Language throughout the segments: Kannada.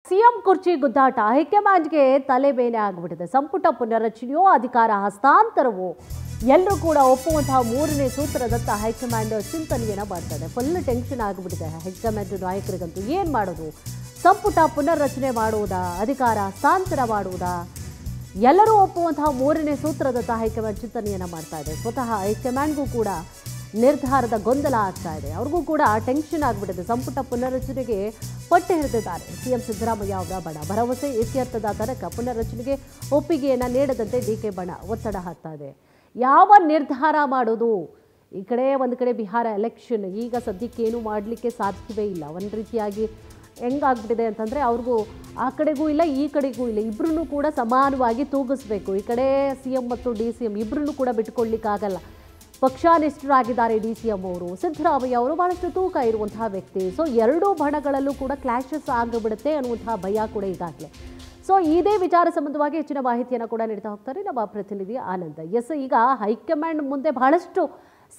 ಸಿಎಂ ಕುರ್ಚಿ ಗುದ್ದಾಟ ಹೈಕಮಾಂಡ್ಗೆ ತಲೆಬೇನೆ ಆಗಿಬಿಟ್ಟಿದೆ. ಸಂಪುಟ ಪುನರ್ರಚನೆಯೋ ಅಧಿಕಾರ ಹಸ್ತಾಂತರವೋ ಎಲ್ಲರೂ ಕೂಡ ಒಪ್ಪುವಂತಹ ಮೂರನೇ ಸೂತ್ರದತ್ತ ಹೈಕಮಾಂಡ್ ಚಿಂತನೆಯನ್ನ ಮಾಡ್ತಾರೆ. ಫುಲ್ ಟೆನ್ಷನ್ ಆಗಿಬಿಟ್ಟಿದೆ ಹೈಕಮಾಂಡ್ ನಾಯಕರಿಗಂತೂ. ಏನು ಮಾಡೋದು? ಸಂಪುಟ ಪುನರ್ರಚನೆ ಮಾಡುವುದಾ, ಅಧಿಕಾರ ಹಸ್ತಾಂತರ ಮಾಡುವುದಾ? ಎಲ್ಲರೂ ಒಪ್ಪುವಂತಹ ಮೂರನೇ ಸೂತ್ರದತ್ತ ಹೈಕಮಾಂಡ್ ಚಿಂತನೆಯನ್ನ ಮಾಡ್ತಾ ಇದೆ. ಸ್ವತಃ ಹೈಕಮಾಂಡ್ಗೂ ಕೂಡ ನಿರ್ಧಾರದ ಗೊಂದಲ ಆಗ್ತಾ ಇದೆ. ಅವ್ರಿಗೂ ಕೂಡ ಟೆನ್ಷನ್ ಆಗಿಬಿಟ್ಟಿದೆ. ಸಂಪುಟ ಪುನರ್ರಚನೆಗೆ ಪಟ್ಟು ಹಿಡಿದಿದ್ದಾರೆ ಸಿಎಂ ಸಿದ್ದರಾಮಯ್ಯ ಅವರ ಬಣ. ಭರವಸೆ ಇತ್ಯರ್ಥದ ತನಕ ಪುನರ್ರಚನೆಗೆ ಒಪ್ಪಿಗೆಯನ್ನು ನೀಡದಂತೆ ಡಿಕೆ ಬಣ ಒತ್ತಡ ಹಾಕ್ತಾ ಇದೆ. ಯಾವ ನಿರ್ಧಾರ ಮಾಡೋದು? ಈ ಕಡೆ ಒಂದು ಕಡೆ ಬಿಹಾರ ಎಲೆಕ್ಷನ್, ಈಗ ಸದ್ಯಕ್ಕೇನು ಮಾಡಲಿಕ್ಕೆ ಸಾಧ್ಯವೇ ಇಲ್ಲ. ಒಂದು ರೀತಿಯಾಗಿ ಹೆಂಗಾಗ್ಬಿಟ್ಟಿದೆ ಅಂತಂದರೆ ಅವ್ರಿಗೂ ಆ ಕಡೆಗೂ ಇಲ್ಲ, ಈ ಕಡೆಗೂ ಇಲ್ಲ, ಇಬ್ಬರೂ ಕೂಡ ಸಮಾನವಾಗಿ ತೂಗಿಸ್ಬೇಕು. ಈ ಕಡೆ ಸಿಎಂ ಮತ್ತು ಡಿ ಸಿ ಎಂ ಇಬ್ಬರನ್ನೂ ಕೂಡ ಬಿಟ್ಕೊಳ್ಲಿಕ್ಕಾಗಲ್ಲ. ಪಕ್ಷಾನಿಷ್ಠರಾಗಿದ್ದಾರೆ ಡಿ ಸಿ ಎಂ ಅವರು. ಸಿದ್ದರಾಮಯ್ಯ ಅವರು ಬಹಳಷ್ಟು ತೂಕ ಇರುವಂತಹ ವ್ಯಕ್ತಿ. ಸೊ ಎರಡೂ ಬಣಗಳಲ್ಲೂ ಕೂಡ ಕ್ಲಾಶಸ್ ಆಗಿಬಿಡುತ್ತೆ ಅನ್ನುವಂತಹ ಭಯ ಕೂಡ ಈಗಾಗಲೇ. ಸೊ ಇದೇ ವಿಚಾರ ಸಂಬಂಧವಾಗಿ ಹೆಚ್ಚಿನ ಮಾಹಿತಿಯನ್ನು ಕೂಡ ನೀಡ್ತಾ ಹೋಗ್ತಾರೆ ನಮ್ಮ ಪ್ರತಿನಿಧಿ ಆನಂದ್. ಎಸ್, ಈಗ ಹೈಕಮಾಂಡ್ ಮುಂದೆ ಬಹಳಷ್ಟು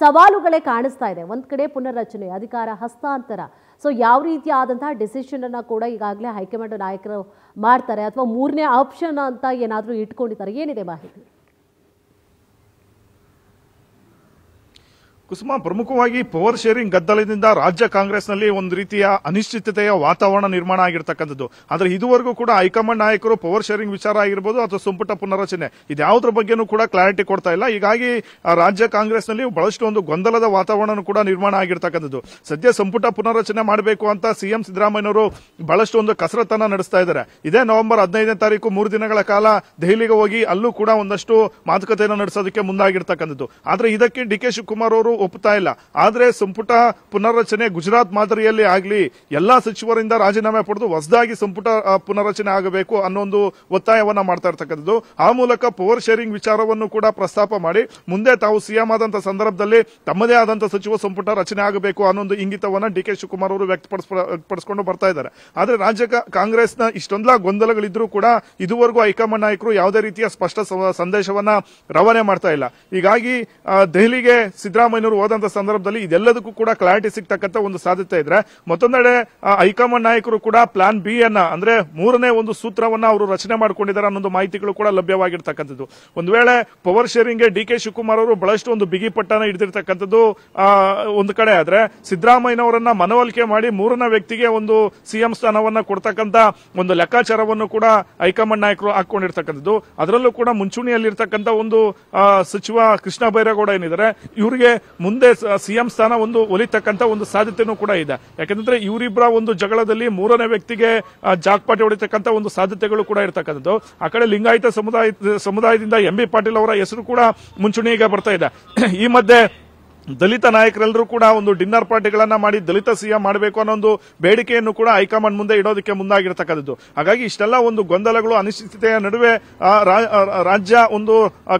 ಸವಾಲುಗಳೇ ಕಾಣಿಸ್ತಾ ಇದೆ. ಒಂದು ಕಡೆ ಪುನರ್ರಚನೆ, ಅಧಿಕಾರ ಹಸ್ತಾಂತರ. ಸೊ ಯಾವ ರೀತಿಯಾದಂತಹ ಡಿಸಿಷನ್ ಅನ್ನು ಕೂಡ ಈಗಾಗಲೇ ಹೈಕಮಾಂಡ್ ನಾಯಕರು ಮಾಡ್ತಾರೆ, ಅಥವಾ ಮೂರನೇ ಆಪ್ಷನ್ ಅಂತ ಏನಾದರೂ ಇಟ್ಕೊಂಡಿದ್ದಾರೆ? ಏನಿದೆ ಮಾಹಿತಿ? ಕುಸುಮ, ಪ್ರಮುಖವಾಗಿ ಪವರ್ ಶೇರಿಂಗ್ ಗದ್ದಲದಿಂದ ರಾಜ್ಯ ಕಾಂಗ್ರೆಸ್ನಲ್ಲಿ ಒಂದು ರೀತಿಯ ಅನಿಶ್ಚಿತತೆಯ ವಾತಾವರಣ ನಿರ್ಮಾಣ ಆಗಿರ್ತಕ್ಕಂಥದ್ದು. ಆದರೆ ಇದುವರೆಗೂ ಕೂಡ ಹೈಕಮಾಂಡ್ ನಾಯಕರು ಪವರ್ ಶೇರಿಂಗ್ ವಿಚಾರ ಆಗಿರ್ಬೋದು ಅಥವಾ ಸಂಪುಟ ಪುನರ್ರಚನೆ ಇದ್ಯಾವುದ್ರ ಬಗ್ಗೆನೂ ಕೂಡ ಕ್ಲಾರಿಟಿ ಕೊಡ್ತಾ ಇಲ್ಲ. ಹೀಗಾಗಿ ರಾಜ್ಯ ಕಾಂಗ್ರೆಸ್ನಲ್ಲಿ ಬಹಳಷ್ಟು ಒಂದು ಗೊಂದಲದ ವಾತಾವರಣ ಕೂಡ ನಿರ್ಮಾಣ ಆಗಿರ್ತಕ್ಕಂಥದ್ದು. ಸದ್ಯ ಸಂಪುಟ ಪುನರ್ರಚನೆ ಮಾಡಬೇಕು ಅಂತ ಸಿಎಂ ಸಿದ್ದರಾಮಯ್ಯನವರು ಬಹಳಷ್ಟು ಒಂದು ಕಸರತ್ತನ್ನ ನಡೆಸ್ತಾ ಇದ್ದಾರೆ. ಇದೇ ನವೆಂಬರ್ 15ನೇ ತಾರೀಕು 3 ದಿನಗಳ ಕಾಲ ದೆಹಲಿಗೆ ಹೋಗಿ ಅಲ್ಲೂ ಕೂಡ ಒಂದಷ್ಟು ಮಾತುಕತೆಯನ್ನು ನಡೆಸೋದಕ್ಕೆ ಮುಂದಾಗಿರ್ತಕ್ಕಂಥದ್ದು. ಆದ್ರೆ ಇದಕ್ಕೆ ಡಿ ಕೆ ಶಿವಕುಮಾರ್ ಅವರು ಒಪ್ಪುತ್ತಾ ಇಲ್ಲ. ಆದ್ರೆ ಸಂಪುಟ ಪುನರ್ರಚನೆ ಗುಜರಾತ್ ಮಾದರಿಯಲ್ಲಿ ಆಗಲಿ, ಎಲ್ಲಾ ಸಚಿವರಿಂದ ರಾಜೀನಾಮೆ ಪಡೆದು ಹೊಸದಾಗಿ ಸಂಪುಟ ಪುನರ್ರಚನೆ ಆಗಬೇಕು ಅನ್ನೋ ಒಂದು ಒತ್ತಾಯವನ್ನ ಮಾಡ್ತಾ ಇರ್ತಕ್ಕಂಥದ್ದು. ಆ ಮೂಲಕ ಪವರ್ ಶೇರಿಂಗ್ ವಿಚಾರವನ್ನು ಕೂಡ ಪ್ರಸ್ತಾಪ ಮಾಡಿ ಮುಂದೆ ತಾವು ಸಿಎಂ ಆದಂತಹ ಸಂದರ್ಭದಲ್ಲಿ ತಮ್ಮದೇ ಆದಂತಹ ಸಚಿವ ಸಂಪುಟ ರಚನೆ ಆಗಬೇಕು ಅನ್ನೋ ಒಂದು ಇಂಗಿತವನ್ನ ಡಿ ಕೆ ಶಿವಕುಮಾರ್ ಅವರು ವ್ಯಕ್ತಪಡಿಸಿಕೊಂಡು ಬರ್ತಾ ಇದ್ದಾರೆ. ಆದ್ರೆ ರಾಜ್ಯ ಕಾಂಗ್ರೆಸ್ನ ಇಷ್ಟೊಂದೆಲ್ಲ ಗೊಂದಲಗಳಿದ್ರೂ ಕೂಡ ಇದುವರೆಗೂ ಹೈಕಮಾಂಡ್ ನಾಯಕರು ಯಾವುದೇ ರೀತಿಯ ಸ್ಪಷ್ಟ ಸಂದೇಶವನ್ನ ರವಾನೆ ಮಾಡ್ತಾ ಇಲ್ಲ. ಹೀಗಾಗಿ ದೆಹಲಿಗೆ ಸಿದ್ದರಾಮಯ್ಯ ಹೋದಂತ ಸಂದರ್ಭದಲ್ಲಿ ಇದೆಲ್ಲದಕ್ಕೂ ಕೂಡ ಕ್ಲಾರಿಟಿ ಸಿಗ್ತಕ್ಕಂಥ ಒಂದು ಸಾಧ್ಯತೆ ಇದ್ರೆ, ಮತ್ತೊಂದೆಡೆ ಹೈಕಮಾಂಡ್ ನಾಯಕರು ಕೂಡ ಪ್ಲಾನ್ ಬಿ ಅನ್ನ, ಅಂದ್ರೆ ಮೂರನೇ ಒಂದು ಸೂತ್ರವನ್ನ ಅವರು ರಚನೆ ಮಾಡಿಕೊಂಡಿದ್ದಾರೆ ಅನ್ನೋ ಮಾಹಿತಿಗಳು ಕೂಡ ಲಭ್ಯವಾಗಿರ್ತಕ್ಕಂಥದ್ದು. ಒಂದು ವೇಳೆ ಪವರ್ ಶೇರಿಂಗ್ಗೆ ಡಿ ಕೆ ಶಿವಕುಮಾರ್ ಅವರು ಬಹಳಷ್ಟು ಒಂದು ಬಿಗಿ ಪಟ್ಟನ ಹಿಡಿದಿರ್ತಕ್ಕಂಥದ್ದು ಒಂದು ಕಡೆ ಆದ್ರೆ, ಸಿದ್ದರಾಮಯ್ಯನವರನ್ನ ಮನವೊಲಿಕೆ ಮಾಡಿ ಮೂರನೇ ವ್ಯಕ್ತಿಗೆ ಒಂದು ಸಿಎಂ ಸ್ಥಾನವನ್ನ ಕೊಡ್ತಕ್ಕಂಥ ಒಂದು ಲೆಕ್ಕಾಚಾರವನ್ನು ಕೂಡ ಹೈಕಮಾಂಡ್ ನಾಯಕರು ಹಾಕೊಂಡಿರ್ತಕ್ಕಂಥದ್ದು. ಅದರಲ್ಲೂ ಕೂಡ ಮುಂಚೂಣಿಯಲ್ಲಿರ್ತಕ್ಕಂಥ ಒಂದು ಸಚಿವ ಕೃಷ್ಣ ಬೈರೇಗೌಡ ಏನಿದ್ದಾರೆ, ಇವರಿಗೆ ಮುಂದೆ ಸಿಎಂ ಸ್ಥಾನ ಒಂದು ಒಲಿತಕ್ಕಂತ ಒಂದು ಸಾಧ್ಯತೆನೂ ಕೂಡ ಇದೆ. ಯಾಕಂದ್ರೆ ಇವರಿಬ್ಬರ ಒಂದು ಜಗಳದಲ್ಲಿ ಮೂರನೇ ವ್ಯಕ್ತಿಗೆ ಜಾಕ್ಪಾಟಿ ಹೊಡಿತಕ್ಕಂತ ಒಂದು ಸಾಧ್ಯತೆಗಳು ಕೂಡ ಇರತಕ್ಕಂಥದ್ದು. ಆ ಕಡೆ ಲಿಂಗಾಯತ ಸಮುದಾಯದಿಂದ ಎಂ ಬಿ ಪಾಟೀಲ್ ಅವರ ಹೆಸರು ಕೂಡ ಮುಂಚೂಣಿಗೆ ಬರ್ತಾ ಇದೆ. ಈ ಮಧ್ಯೆ ದಲಿತ ನಾಯಕರೆಲ್ಲರೂ ಕೂಡ ಒಂದು ಡಿನ್ನರ್ ಪಾರ್ಟಿಗಳನ್ನ ಮಾಡಿ ದಲಿತ ಸಿಎಂ ಮಾಡಬೇಕು ಅನ್ನೋ ಒಂದು ಬೇಡಿಕೆಯನ್ನು ಕೂಡ ಹೈಕಮಾಂಡ್ ಮುಂದೆ ಇಡೋದಕ್ಕೆ ಮುಂದಾಗಿರ್ತಕ್ಕಂಥದ್ದು. ಹಾಗಾಗಿ ಇಷ್ಟೆಲ್ಲ ಒಂದು ಗೊಂದಲಗಳು, ಅನಿಶ್ಚಿತತೆಯ ನಡುವೆ ರಾಜ್ಯ ಒಂದು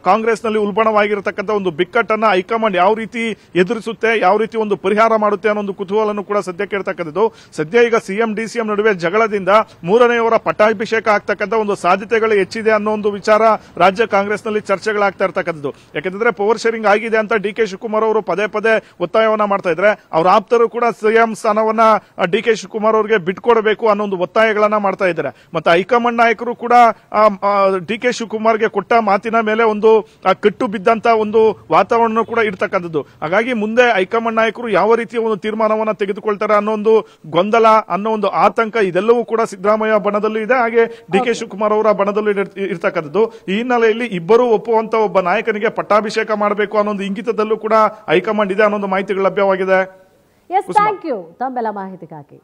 ಕಾಂಗ್ರೆಸ್ನಲ್ಲಿ ಉಲ್ಬಣವಾಗಿರತಕ್ಕಂಥ ಒಂದು ಬಿಕ್ಕಟ್ಟನ್ನ ಹೈಕಮಾಂಡ್ ಯಾವ ರೀತಿ ಎದುರಿಸುತ್ತೆ, ಯಾವ ರೀತಿ ಒಂದು ಪರಿಹಾರ ಮಾಡುತ್ತೆ ಅನ್ನೋ ಒಂದು ಕುತೂಹಲನ್ನು ಕೂಡ ಸದ್ಯಕ್ಕೆ ಇರತಕ್ಕಂಥದ್ದು. ಸದ್ಯ ಈಗ ಸಿಎಂ ಡಿಸಿಎಂ ನಡುವೆ ಜಗಳದಿಂದ ಮೂರನೆಯವರ ಪಟ್ಟಾಭಿಷೇಕ ಆಗ್ತಕ್ಕಂಥ ಒಂದು ಸಾಧ್ಯತೆಗಳು ಹೆಚ್ಚಿದೆ ಅನ್ನೋ ಒಂದು ವಿಚಾರ ರಾಜ್ಯ ಕಾಂಗ್ರೆಸ್ನಲ್ಲಿ ಚರ್ಚೆಗಳಾಗ್ತಾ ಇರ್ತಕ್ಕಂಥದ್ದು. ಯಾಕಂದ್ರೆ ಪವರ್ ಶೇರಿಂಗ್ ಆಗಿದೆ ಅಂತ ಡಿ ಕೆ ಶಿವಕುಮಾರ್ ಅವರು ಪದೇ ಪದೇ ಒತ್ತಾಯವನ್ನ ಮಾಡ್ತಾ ಇದ್ರೆ, ಅವರ ಆಪ್ತರು ಕೂಡ ಸಿಎಂ ಸ್ಥಾನವನ್ನ ಡಿ ಕೆ ಶಿವಕುಮಾರ್ ಅವರಿಗೆ ಬಿಟ್ಕೊಡಬೇಕು ಅನ್ನೋ ಒಂದು ಒತ್ತಾಯಗಳನ್ನ ಮಾಡ್ತಾ ಇದ್ದಾರೆ. ಮತ್ತೆ ಹೈಕಮಾಂಡ್ ನಾಯಕರು ಕೂಡ ಡಿ ಕೆ ಶಿವಕುಮಾರ್ಗೆ ಕೊಟ್ಟ ಮಾತಿನ ಮೇಲೆ ಒಂದು ಕಟ್ಟು ಬಿದ್ದಂತ ಒಂದು ವಾತಾವರಣ ಕೂಡ ಇರ್ತಕ್ಕಂಥದ್ದು. ಹಾಗಾಗಿ ಮುಂದೆ ಹೈಕಮಾಂಡ್ ನಾಯಕರು ಯಾವ ರೀತಿಯ ಒಂದು ತೀರ್ಮಾನವನ್ನ ತೆಗೆದುಕೊಳ್ತಾರೆ ಅನ್ನೋ ಒಂದು ಗೊಂದಲ, ಅನ್ನೋ ಒಂದು ಆತಂಕ ಇದೆಲ್ಲವೂ ಕೂಡ ಸಿದ್ದರಾಮಯ್ಯ ಬಣದಲ್ಲೂ ಇದೆ, ಹಾಗೆ ಡಿ ಕೆ ಶಿವಕುಮಾರ್ ಅವರ ಬಣದಲ್ಲೂ ಇರ್ತಕ್ಕಂಥದ್ದು. ಈ ಹಿನ್ನೆಲೆಯಲ್ಲಿ ಇಬ್ಬರು ಒಪ್ಪುವಂತ ಒಬ್ಬ ನಾಯಕನಿಗೆ ಪಟ್ಟಾಭಿಷೇಕ ಮಾಡಬೇಕು ಅನ್ನೋ ಒಂದು ಇಂಗಿತದಲ್ಲೂ ಕೂಡ ಹೈಕಮಾಂಡ್ ಇದೆ ಅನ್ನೋ ಮಾಹಿತಿಗಳು ಲಭ್ಯವಾಗಿದೆ. ಎಸ್, ಥ್ಯಾಂಕ್ ಯು ತಮ್ಮೆಲ್ಲ ಮಾಹಿತಿಗಾಗಿ.